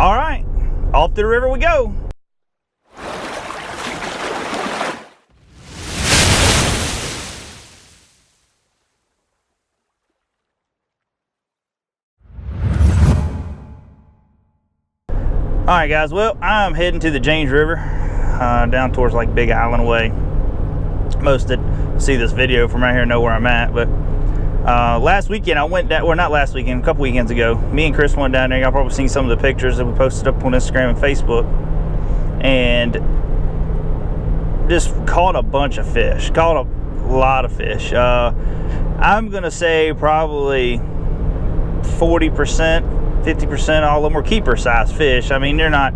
All right, off to the river we go. All right, guys, well, I'm heading to the James River, down towards like Big Island way. Most that see this video from right here know where I'm at, but last weekend I went down, well, not last weekend, a couple weekends ago, me and Chris went down there. Y'all probably seen some of the pictures that we posted up on Instagram and Facebook, and just caught a bunch of fish, caught a lot of fish. I'm gonna say probably 40%, 50%, all of them were keeper size fish. I mean, they're not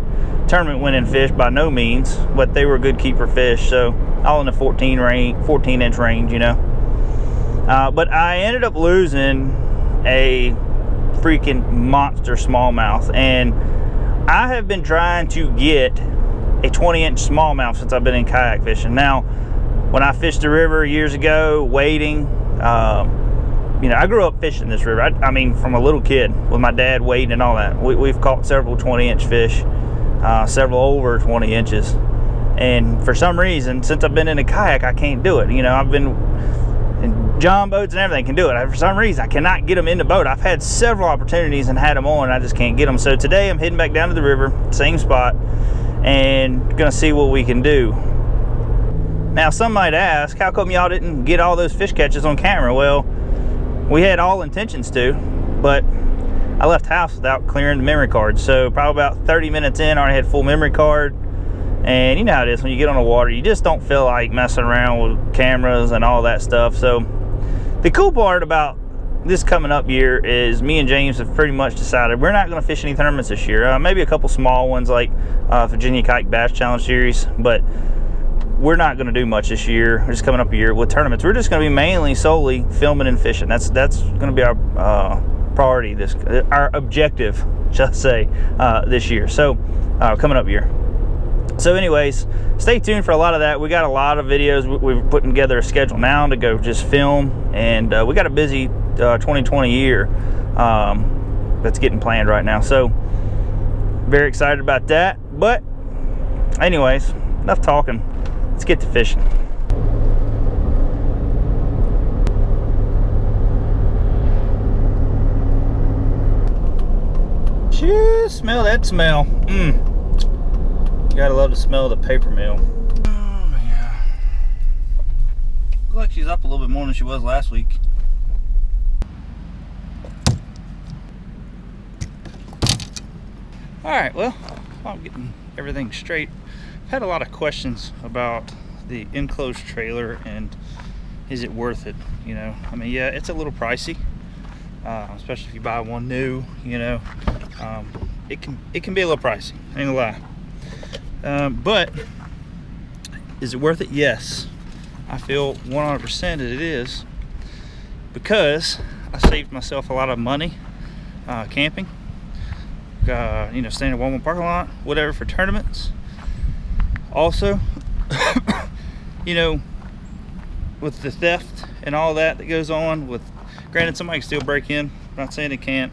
tournament winning fish by no means, but they were good keeper fish, so all in the 14-inch range, you know. But I ended up losing a freaking monster smallmouth, and I have been trying to get a 20-inch smallmouth since I've been in kayak fishing. Now, when I fished the river years ago, wading, you know, I grew up fishing this river. I mean, from a little kid with my dad wading and all that. We've caught several 20-inch fish, several over 20 inches. And for some reason, since I've been in a kayak, I can't do it. You know, I've been in john boats and everything, can do it. For some reason, I cannot get them in the boat. I've had several opportunities and had them on, and I just can't get them. So today, I'm heading back down to the river, same spot, and gonna see what we can do. Now, some might ask, how come y'all didn't get all those fish catches on camera? Well, we had all intentions to, but I left house without clearing the memory card. So probably about 30 minutes in, I already had full memory card. And you know how it is when you get on the water, you just don't feel like messing around with cameras and all that stuff. So the cool part about this coming up year is me and James have pretty much decided we're not going to fish any tournaments this year. Maybe a couple small ones like Virginia Kayak Bass Challenge Series, but we're not going to do much this year. We're just coming up a year with tournaments. We're just going to be mainly solely filming and fishing. That's going to be our priority, our objective, just say, this year. So coming up year. So anyways, stay tuned for a lot of that. We got a lot of videos. We're putting together a schedule now to go just film, and we got a busy 2020 year that's getting planned right now. So very excited about that. But anyways, enough talking. Let's get to fishing. Shoo, smell that smell. You gotta love the smell of the paper mill. Oh yeah. Looks like she's up a little bit more than she was last week. Alright, well, I'm getting everything straight. I've had a lot of questions about the enclosed trailer and is it worth it, you know. I mean, yeah, it's a little pricey, especially if you buy one new, you know. It can be a little pricey, I ain't gonna lie. But is it worth it? Yes, I feel 100% that it is, because I saved myself a lot of money camping, you know, staying in a Walmart parking lot, whatever, for tournaments. Also, you know, with the theft and all that goes on, with, granted, somebody can still break in, I'm not saying they can't,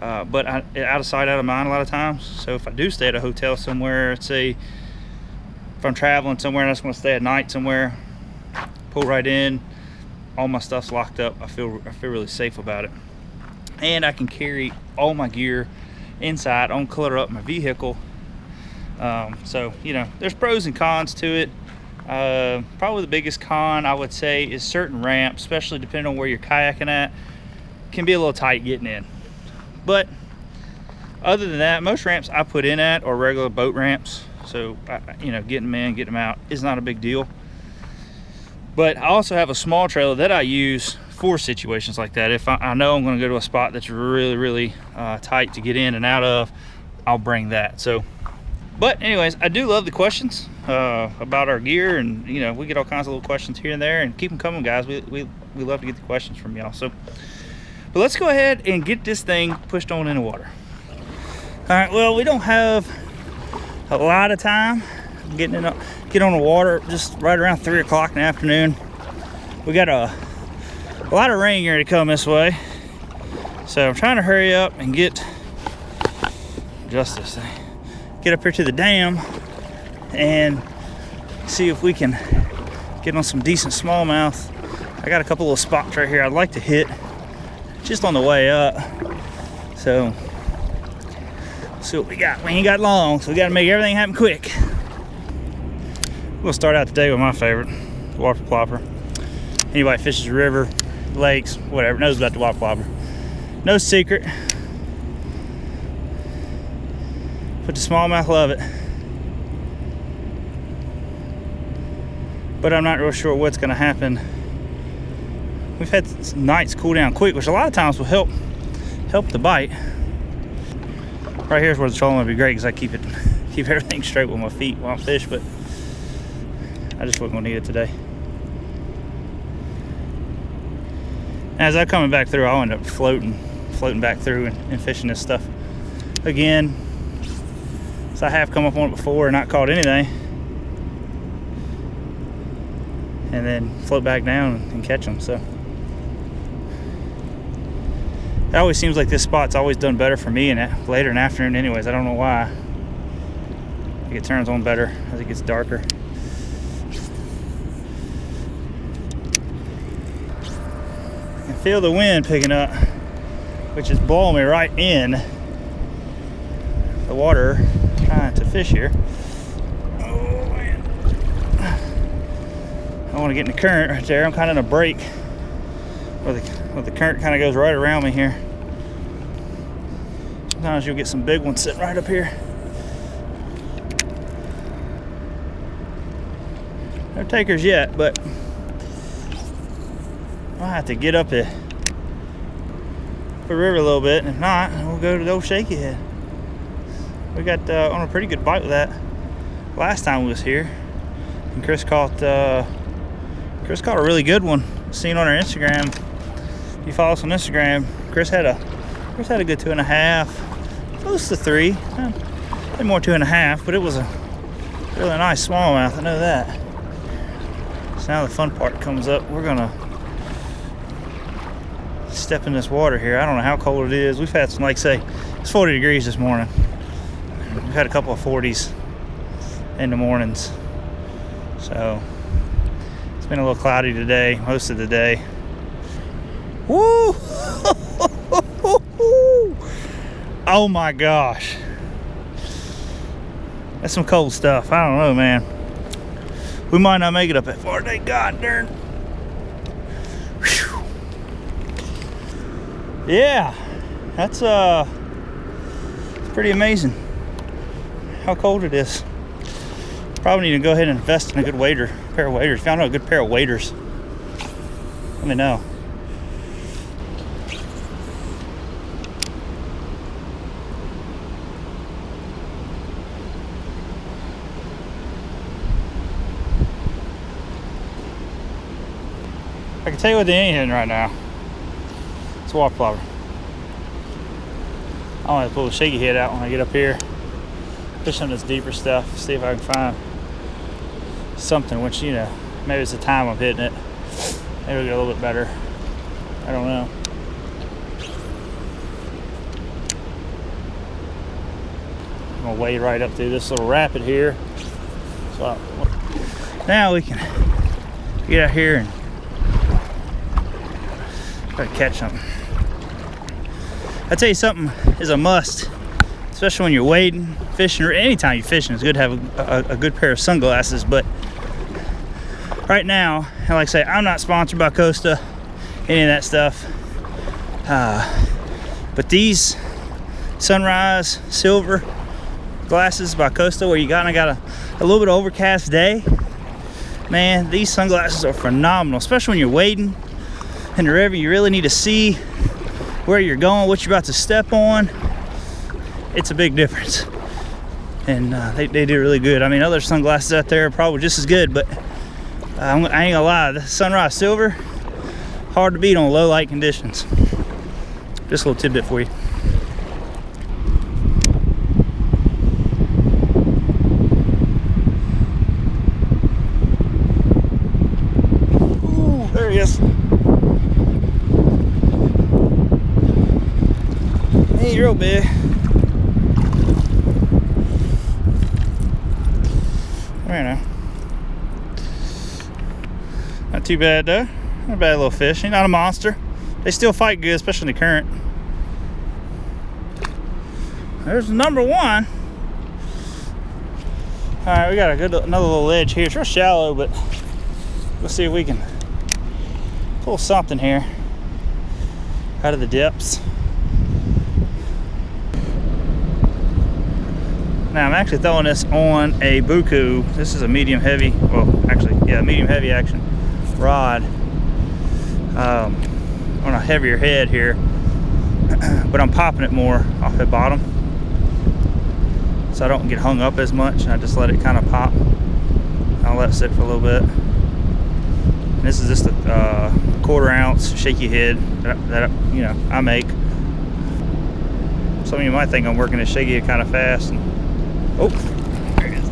but out of sight, out of mind a lot of times. So if I do stay at a hotel somewhere, say if I'm traveling somewhere and I just want to stay at night somewhere, pull right in, all my stuff's locked up, I feel really safe about it. And I can carry all my gear inside, I don't clutter up my vehicle. So, you know, there's pros and cons to it. Probably the biggest con, I would say, is certain ramps, especially depending on where you're kayaking at, can be a little tight getting in. But other than that, most ramps I put in at are regular boat ramps. So, you know, getting them in, getting them out is not a big deal. But I also have a small trailer that I use for situations like that. If I know I'm going to go to a spot that's really, really tight to get in and out of, I'll bring that. So, but anyways, I do love the questions about our gear, and you know, we get all kinds of little questions here and there, and keep them coming, guys. We love to get the questions from y'all. So, but let's go ahead and get this thing pushed on in the water. All right, well, we don't have a lot of time get on the water just right around 3 o'clock in the afternoon. We got a lot of rain here to come this way, so I'm trying to hurry up and get adjust this thing. Get up here to the dam and see if we can get on some decent smallmouth. I got a couple little spots right here I'd like to hit just on the way up. So, see what we got. We ain't got long, so we gotta make everything happen quick. We'll start out today with my favorite, the whopper plopper. Anybody fishes the river, lakes, whatever, knows about the whopper plopper. No secret. But the smallmouth love it. But I'm not real sure what's gonna happen. We've had nights cool down quick, which a lot of times will help the bite. Right here's where the trolling would be great because I keep everything straight with my feet while I fish, but I just wasn't gonna need it today. As I'm coming back through, I'll end up floating back through and fishing this stuff again. So I have come up on it before and not caught anything, and then float back down and catch them. So it always seems like this spot's always done better for me and later in the afternoon anyways. I don't know why. I think it turns on better as it gets darker. I can feel the wind picking up, which is blowing me right in the water trying to fish here. Oh man, I want to get in the current right there. I'm kind of in a break where the current kind of goes right around me here. Sometimes you'll get some big ones sitting right up here. No takers yet, but I'll have to get up the river a little bit, and if not, we'll go to the old shaky head. We got on a pretty good bite with that last time we was here, and Chris caught a really good one. Seen on our Instagram. If you follow us on Instagram, Chris had a good 2.5, close to 3, maybe more 2.5, but it was a really nice smallmouth. I know that. So now the fun part comes up. We're gonna step in this water here. I don't know how cold it is. We've had some, like say, it's 40 degrees this morning. We've had a couple of 40s in the mornings. So it's been a little cloudy today, most of the day. Woo! Oh my gosh. That's some cold stuff. I don't know, man. We might not make it up that far today. God darn. Whew. Yeah, that's pretty amazing how cold it is. Probably need to go ahead and invest in a good pair of waders. If y'all know a good pair of waders, let me know. I can tell you what they ain't hitting right now. It's a whopper plopper. I want to pull the shaky head out when I get up here. Fish some of this deeper stuff. See if I can find something, which, you know, maybe it's the time I'm hitting it. Maybe it'll get a little bit better. I don't know. I'm gonna wade right up through this little rapid here. So now we can get out here and try to catch something. I tell you, something is a must, especially when you're wading, fishing, or anytime you're fishing. It's good to have a good pair of sunglasses. But right now, and like I say, I'm not sponsored by Costa, any of that stuff. But these Sunrise Silver glasses by Costa, where you got a little bit of overcast day, man, these sunglasses are phenomenal, especially when you're wading in the river. You really need to see where you're going, what you're about to step on. It's a big difference, and they do really good. I mean, other sunglasses out there are probably just as good, but I ain't gonna lie, the Sunrise Silver, hard to beat on low light conditions. Just a little tidbit for you. Ooh, there he is. He ain't real big. here now. Not too bad though. Not a bad little fish. He's not a monster. They still fight good, especially in the current. There's number one. All right, we got another little ledge here. It's real shallow, but let's see if we can pull something here out of the depths. Now I'm actually throwing this on a buku. This is a medium heavy, well actually, yeah, medium heavy action rod on a heavier head here, but I'm popping it more off the bottom so I don't get hung up as much. I just let it kind of pop. I'll let it sit for a little bit. And this is just a 1/4 ounce shaky head that you know I make. Some of you might think I'm working this shaky head kind of fast. And, oh, there it is.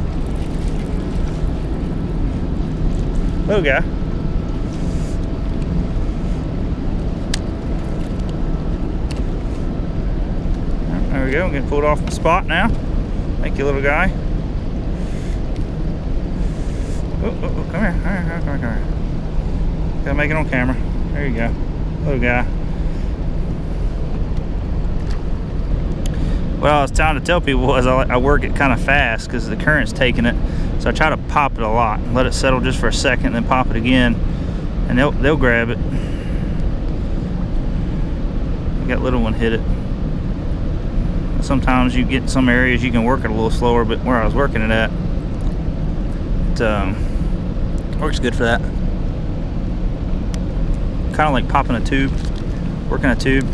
Little guy. There we go. I'm getting pulled off the spot now. Thank you, little guy. Oh, come here. Come here. Gotta make it on camera. There you go. Little guy. What I was trying to tell people was I work it kind of fast because the current's taking it. So I try to pop it a lot and let it settle just for a second, and then pop it again, and they'll grab it. I got little one hit it. Sometimes you get some areas you can work it a little slower, but where I was working it at, it works good for that. Kind of like popping a tube, working a tube.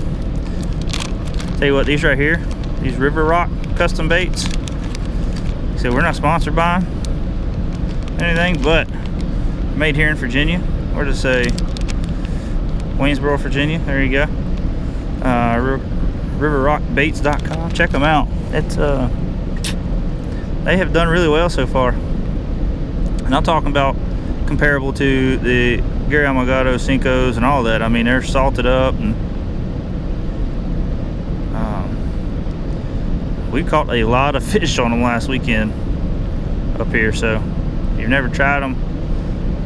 Tell you what, these right here, these River Rock custom baits. So we're not sponsored by them, anything, but made here in Virginia. Where does it say? Waynesboro, Virginia. There you go. riverrockbaits.com. Check them out. It's they have done really well so far, and I'm talking about comparable to the Gary Amagado Cincos and all that. I mean, they're salted up, and we caught a lot of fish on them last weekend up here. So if you've never tried them,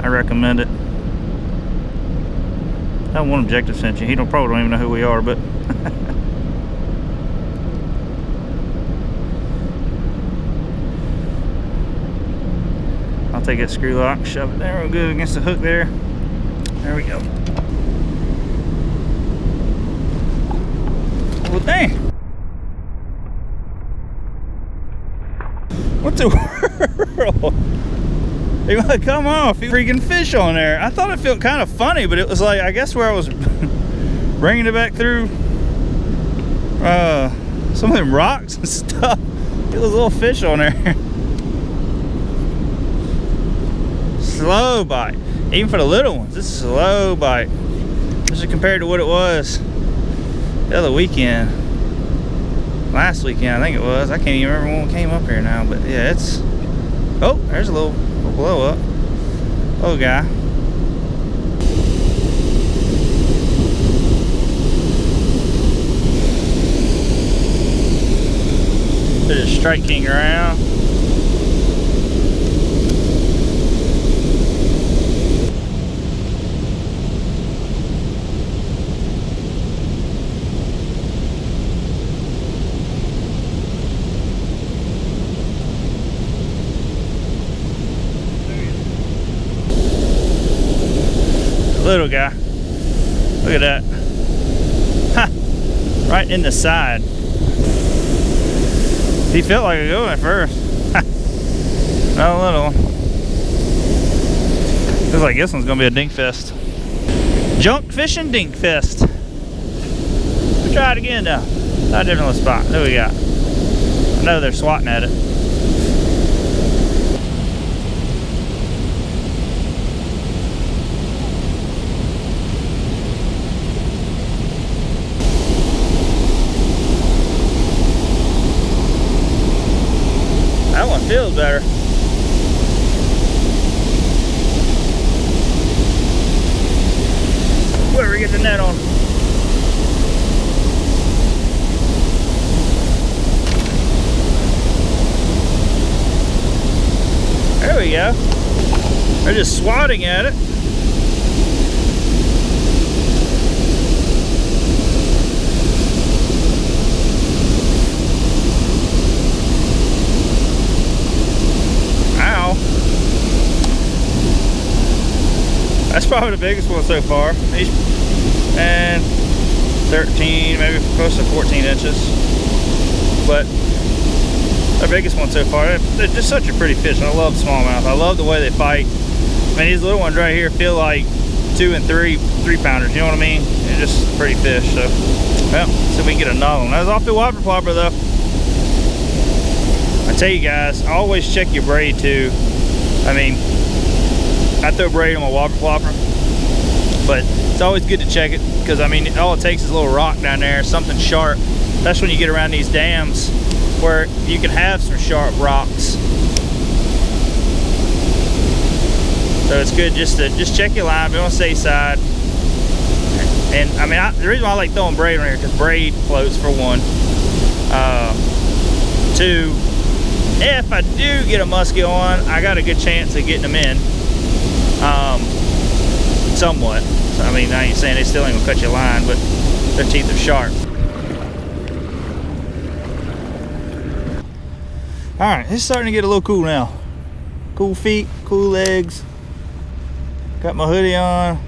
I recommend it. That one objective sent you. He probably don't even know who we are, but I'll take that screw lock, shove it there real good against the hook there. There we go. Well, dang. What the world? He might come off. He freaking fish on there. I thought it felt kind of funny, but it was like, I guess where I was bringing it back through some of them rocks and stuff. It was a little fish on there. Slow bite. Even for the little ones, this is a slow bite. This is compared to what it was the other weekend. Last weekend, I think it was. I can't even remember when we came up here now, but yeah, it's... Oh, there's a little blow up. Little guy. Bit of Strike King around. Little guy. Look at that. Ha! Right in the side. He felt like a go at first. Not a little one. Looks like this one's gonna be a dink fest. Junk fishing dink fest. We'll try it again now. Try a different little spot. There we go. I know they're swatting at it. That one feels better. Where we get the net on? There we we go. They're just swatting at it. Ow. That's probably the biggest one so far. And 13, maybe close to 14 inches. But the biggest one so far. They're just such a pretty fish. I love smallmouth. I love the way they fight. I mean, these little ones right here feel like 2 and 3 pounders. You know what I mean? They're just a pretty fish. So, well, see if we can get another one. That was off the whopper plopper though. I tell you guys, always check your braid too. I mean, I throw braid on my whopper plopper, but it's always good to check it because I mean, all it takes is a little rock down there, something sharp. That's when you get around these dams where you can have some sharp rocks. So it's good just to check your line, be on the safe side. And I mean, the reason why I like throwing braid on here because braid floats for one. Two, if I do get a muskie on, I got a good chance of getting them in. Somewhat. So, I mean, I ain't saying they still ain't gonna cut your line, but their teeth are sharp. All right, it's starting to get a little cool now. Cool feet, cool legs. Got my hoodie on.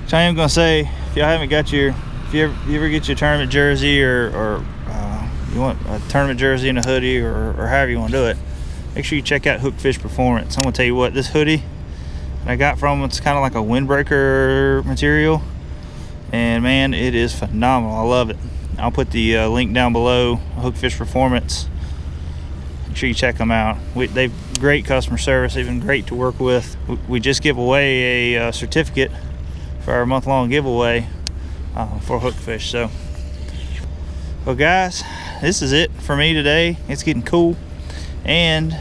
So I am gonna say, if y'all haven't got your, if you ever get your tournament jersey or you want a tournament jersey and a hoodie or however you want to do it, make sure you check out Hookfish Performance. I'm gonna tell you what, this hoodie that I got from, it's kind of like a windbreaker material, and man, it is phenomenal. I love it. I'll put the link down below, Hookfish Performance. Make sure you check them out. They've great customer service. They've been great to work with. We just give away a certificate for our month-long giveaway for Hookfish. So, well guys, this is it for me today. It's getting cool, and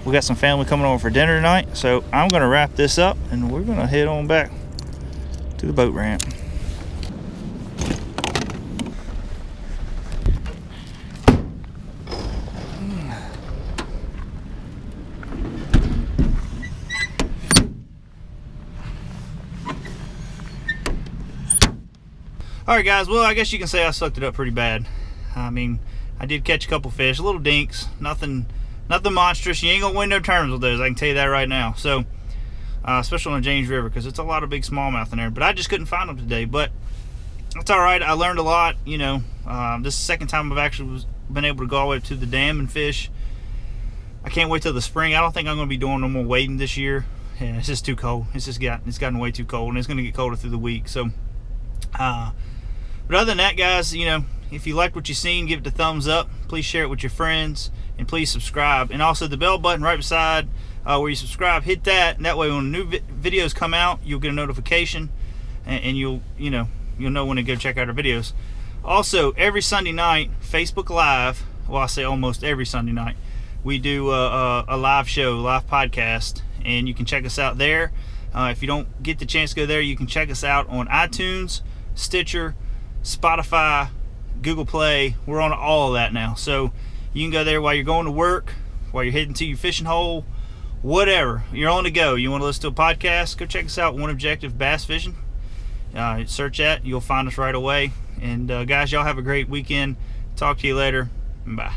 we got some family coming over for dinner tonight. So I'm gonna wrap this up, and we're gonna head on back to the boat ramp. Alright guys, well I guess you can say I sucked it up pretty bad. I mean, I did catch a couple fish, little dinks, nothing monstrous. You ain't gonna win no tournaments with those, I can tell you that right now. So, especially on the James River, because it's a lot of big smallmouth in there. But I just couldn't find them today. But it's alright, I learned a lot, you know. This is the second time I've actually been able to go all the way to the dam and fish. I can't wait till the spring. I don't think I'm gonna be doing no more wading this year. Yeah, it's just too cold. It's gotten way too cold, and it's gonna get colder through the week. So, but other than that, guys, you know, if you liked what you've seen, give it a thumbs up. Please share it with your friends, and please subscribe. And also the bell button right beside where you subscribe, hit that, and that way when new videos come out, you'll get a notification, and you'll know when to go check out our videos. Also, every Sunday night, Facebook Live, well, I say almost every Sunday night, we do a live show, live podcast, and you can check us out there. If you don't get the chance to go there, you can check us out on iTunes, Stitcher, Spotify, Google Play. We're on all of that now, so you can go there while you're going to work, while you're heading to your fishing hole, whatever. You're on the go. You want to listen to a podcast, go check us out, One Objective Bass Fishing. Search that, you'll find us right away. And guys, y'all have a great weekend. Talk to you later. Bye.